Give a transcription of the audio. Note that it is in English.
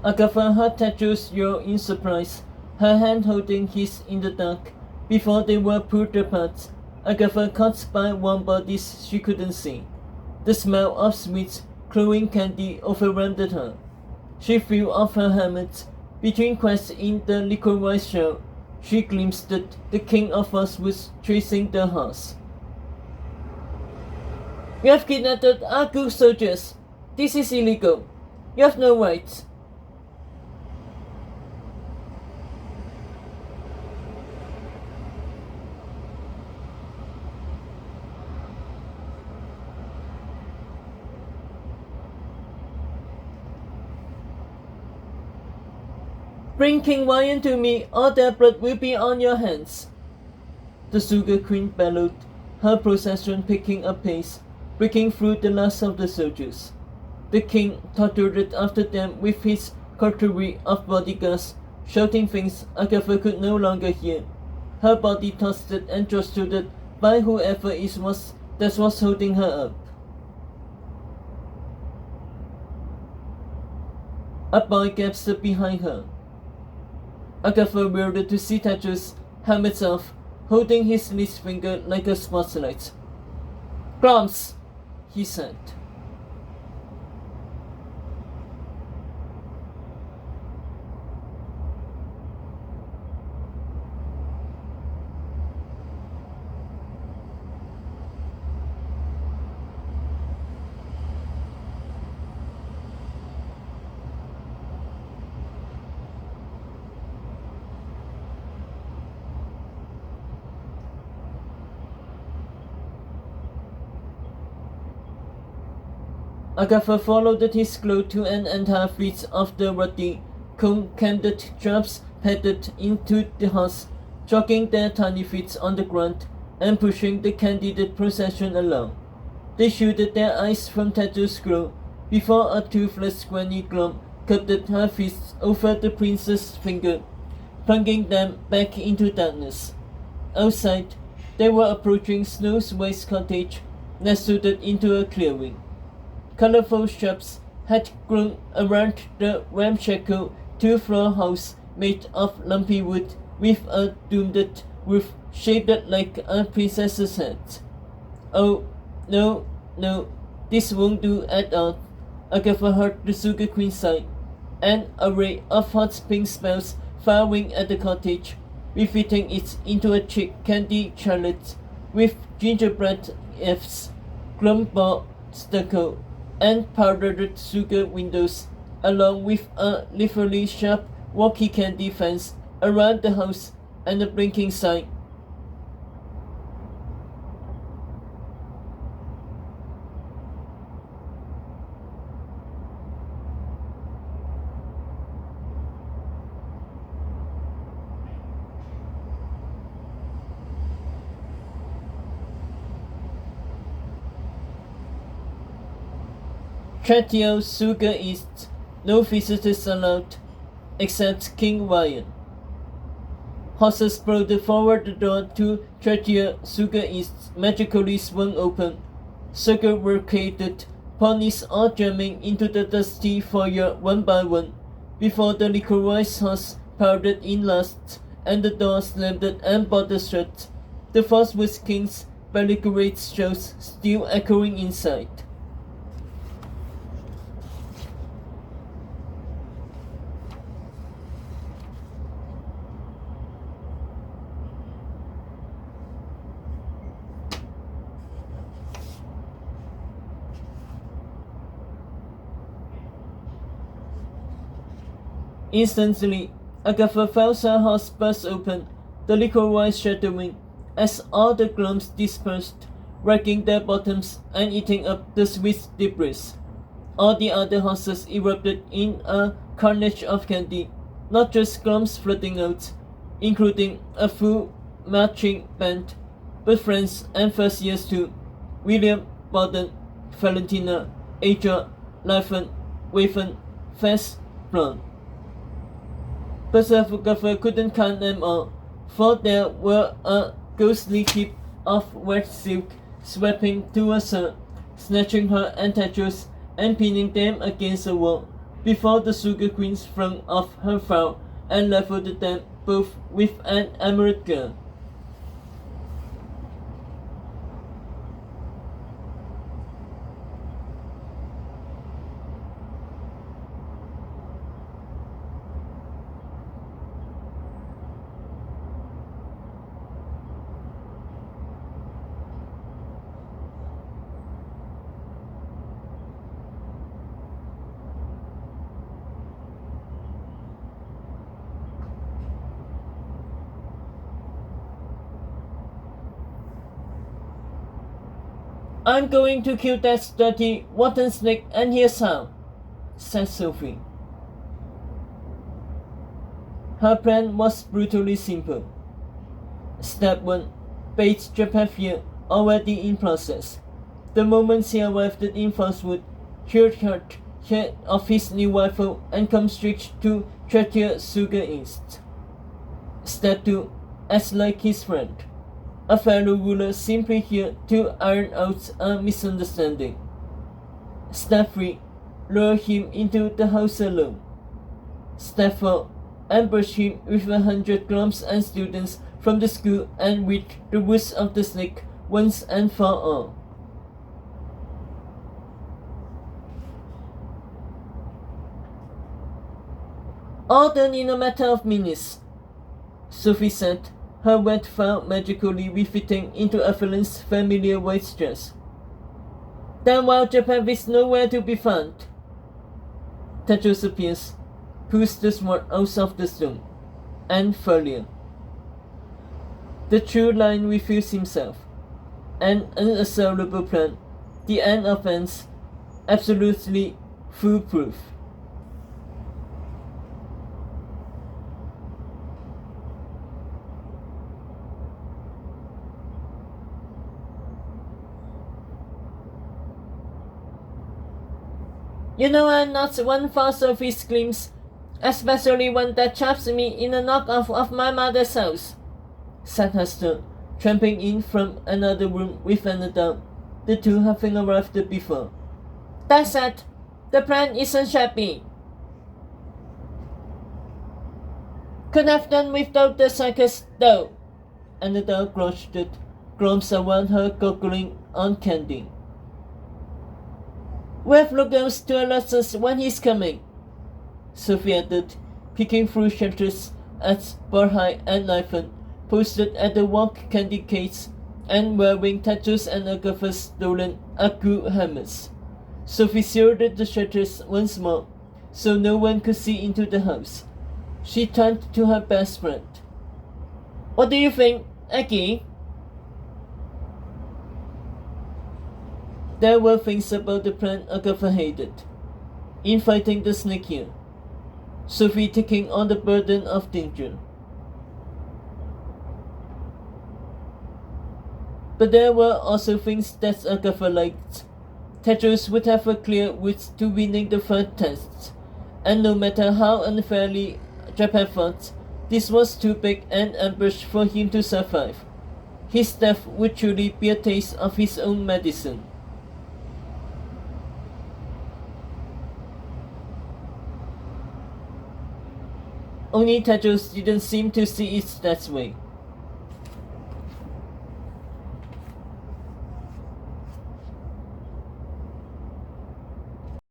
Agatha heard Tetsu's yell in surprise, her hand holding his in the dark. Before they were pulled apart, Agatha caught by warm bodies she couldn't see. The smell of sweet, glowing candy overwhelmed her. She threw off her helmet. Between cracks in the liquor-white shell, she glimpsed that the King of Oz was chasing the horse. "You have kidnapped our good soldiers. This is illegal. You have no rights." "Bring King Lion to me, or their blood will be on your hands," the Sugar Queen bellowed, her procession picking up pace, breaking through the last of the soldiers. The king tottered after them with his coterie of bodyguards, shouting things Agatha could no longer hear. Her body tossed and jostled by whoever it was that was holding her up. A boy gasped behind her. Agatha whirled to see Tetsu's helmet off, holding his least finger like a spotlight. "Grumps," he said. Agatha followed his glow to an entire fleet of the ruddy, comb-candid traps padded into the house, jogging their tiny feet on the ground and pushing the candid procession along. They shielded their eyes from Tetsu's glow before a toothless granny glom cupped her fists over the prince's finger, plunging them back into darkness. Outside, they were approaching Snow's Waste cottage, nestled into a clearing. Colorful shrubs had grown around the ramshackle two-floor house made of lumpy wood with a domed roof shaped like a princess's head. "Oh, no, this won't do at all," Agatha heard the Sugar Queen sigh. An array of hot pink spells firing at the cottage, refitting it into a chic candy chalet with gingerbread efts, glum-ball stucco, and powdered sugar windows, along with a literally sharp walkie candy fence around the house and a blinking sign. Tretio Sugar East, no visitors allowed, except King Lion. Horses brought forward the door to Tretio Sugar East magically swung open. Sugar were catered, ponies all jamming into the dusty foyer one by one, before the liquor-wise horse powdered in last, and the door slammed and bolted shut. The Frostwood King's belligerent shouts still echoing inside. Instantly, Agatha felt her horse burst open, the liquor-wise shattering, as all the glums dispersed, wrecking their bottoms and eating up the sweet debris. All the other horses erupted in a carnage of candy, not just glums flooding out, including a full marching band, but friends and first years too. William, Borden, Valentina, Aja, Lyphon, Waven, Fess, Brown. But Agatha couldn't count them all, for there were a ghostly heap of wet silk sweeping towards her, snatching her and Tetsu's and pinning them against the wall. before the Sugar Queen flung off her fowl and leveled them both with an emerald gun. I'm going to kill that dirty, rotten snake, and here's how, said Sophie. Her plan was brutally simple. Step 1. Bait Japheth already in process. The moment he arrived in Falsewood, he cut head of his new rifle and come straight to Treasure Sugar East. Step 2. As like his friend. A fellow ruler simply here to iron out a misunderstanding. Step 3. Lure him into the house alone. Step 4. Ambush him with 100 grumps and students from the school and rid the woods of the snake once and for all. All done in a matter of minutes, Sophie said, her wet fowl magically refitting into Evelyn's familiar white dress. Then while Japheth is nowhere to be found, Tedros appears, pulls the sword out of the stone, and failure. The true lion reveals himself, an unassailable plan, the end of ends, absolutely foolproof. You know I'm not one for Sophie's claims, especially one that traps me in a knockoff of my mother's house, said Hester, tramping in from another room with an adult, the two having arrived before. That said, the plan isn't shabby. Could have done without the circus though, and the dog crushed it, grumps around her goggling on candy. Wave goes to alert us when he's coming, Sophie added, peeking through shutters at Barhai and Ivan, posted at the walk candy case and wearing tattoos and Agatha's stolen Aku helmets. Sophie sealed the shutters once more, so no one could see into the house. She turned to her best friend. What do you think, Aki? There were things about the plan Agatha hated. Inviting the snake here. Sophie taking on the burden of danger. But there were also things that Agatha liked. Tedros would have a clear route to winning the third test, and no matter how unfairly Japheth thought, this was too big an ambush for him to survive. His death would truly be a taste of his own medicine. Only Tedros didn't seem to see it that way.